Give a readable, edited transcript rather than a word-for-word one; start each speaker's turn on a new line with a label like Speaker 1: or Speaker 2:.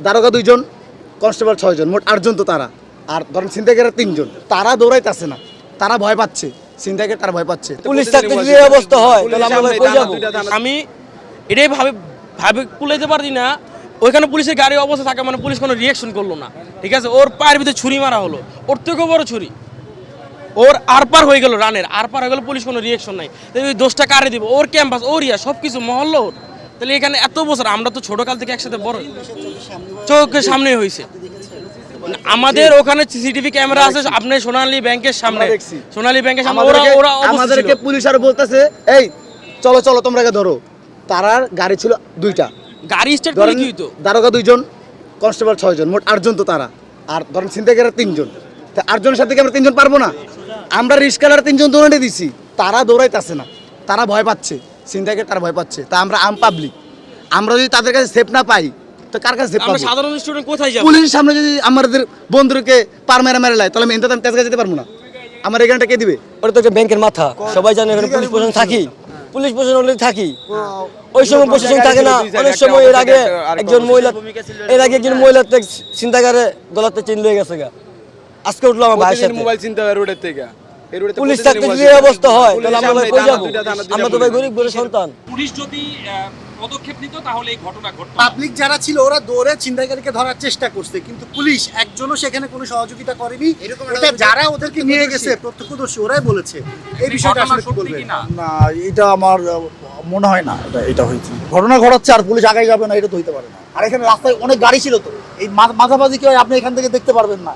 Speaker 1: দারোগা 2 জন, কনস্টেবল 6 জন, মোট 8 জন তো তারা। আর ধরেন ছিনতাইকারীরা 3 জন, তারা দৌড়াইতেছে না, তারা ভয় পাচ্ছে, ছিনতাইকারী তারা ভয় পাচ্ছে।
Speaker 2: পুলিশ থাকতে যদি এই অবস্থা হয় তাহলে আমরা কই যাব?
Speaker 3: আমি এটাই ভাবে কুলাইতে পারি না। ওইখানে পুলিশের গাড়ি অবস্থা থাকে মানে পুলিশ কোনো রিয়াকশন করলো না, ঠিক আছে। ওর পায়ের ভিতরে ছুরি মারা হলো, ওর থেকেও বড় ছুরি, ওর আরপার হয়ে গেল, রানের আরপার হয়ে গেল, পুলিশ কোনো রিয়াকশন নাই। তাহলে ওই দোষটা কারে দিব? ওর ক্যাম্পাস, ওর সব কিছু মহল্লা ওর। তাহলে এখানে এত বছর আমরা তো ছোটকাল থেকে একসাথে বড়, চোখের সামনে হয়েছে। আমাদের ওখানে সিসিটিভি ক্যামেরা আছে, আপনি সোনালী ব্যাংকের সামনে, সোনালী ব্যাংকের সামনে ওরা
Speaker 1: আমাদেরকে পুলিশ আর বলতেছে এই চলো চলো তোমরা ধরো। তারার গাড়ি ছিল 2টা,
Speaker 3: গাড়ি স্টার্ট করে কি হইতো?
Speaker 1: দারোগা 2 জন, কনস্টেবল 6 জন, মোট 8 জন তো তারা। আর ধরেন ছিনতাইকারীরা 3 জন, তা 8 জনের সাথে কি আমরা 3 জন পারবো না? আমরা রিস্কালার 3 জন দৌড়াতে দিছি, তারা দৌড়াইতেছে না, তারা ভয় পাচ্ছে, ছিনতাইকারী তারা ভয় পাচ্ছে। তা আমরা আম পাবলিক, আমরা যদি তাদের কাছে সেফ না পাই তো কার কাছে সেফ পাবো?
Speaker 3: আমরা সাধারণ স্টুডেন্ট কোথায় যাব?
Speaker 1: পুলিশের সামনে যদি আমাদের বন্ধুকে পার মেরে মেরে লাই তাহলে আমি এনতে তেজ যেতে পারবো না। আমার এখানটা কে দিবে?
Speaker 2: ওটা তো একটা ব্যাংকের মাথা, সবাই জানে এখানে পুলিশ প্রশাসন থাকি, পুলিশ প্রশাসন হলে থাকি। ওই সময় প্রশাসন থাকে না, অনেক সময় এর আগে একজন মহিলা চিন্তাকারে গলাতে চেন লয়ে গেছে গা, আজকে উঠলো আমার ভাইয়ের সাথে
Speaker 4: মোবাইল চিন্তা হয় রোডের থেকে।
Speaker 2: পুলিশ থাকতে যদি এই অবস্থা হয় তাহলে আমরা ভাই কই যাব? আমরা তো ভাই গরিব ঘরের সন্তান।
Speaker 5: পুলিশ যদি পদক্ষেপ নিত তাহলে এই ঘটনা ঘটতো না।
Speaker 6: পাবলিক যারা ছিল ওরা দৌড়ে ছিনতাইকারীকে ধরার চেষ্টা করছে, কিন্তু পুলিশ একজনও সেখানে কোনো সহযোগিতা করেনি। এটা যারা ওদেরকে নিয়ে গেছে প্রত্যক্ষদর্শী ওরাই বলেছে। এই বিষয়টা
Speaker 5: ঘটনা
Speaker 6: আসলে কি
Speaker 5: সত্যি
Speaker 6: বলবেন?
Speaker 5: কিনা?
Speaker 7: না, এটা আমার মনে হয় না এটা হয়েছে। ঘটনা ঘটাচ্ছে আর পুলিশ আগাই যাবে না, এটা তো হইতে পারে না। আর এখানে রাস্তায় অনেক গাড়ি ছিল, তো এই মাঝামাঝি কি হয় আপনি এখান থেকে দেখতে পারবেন না।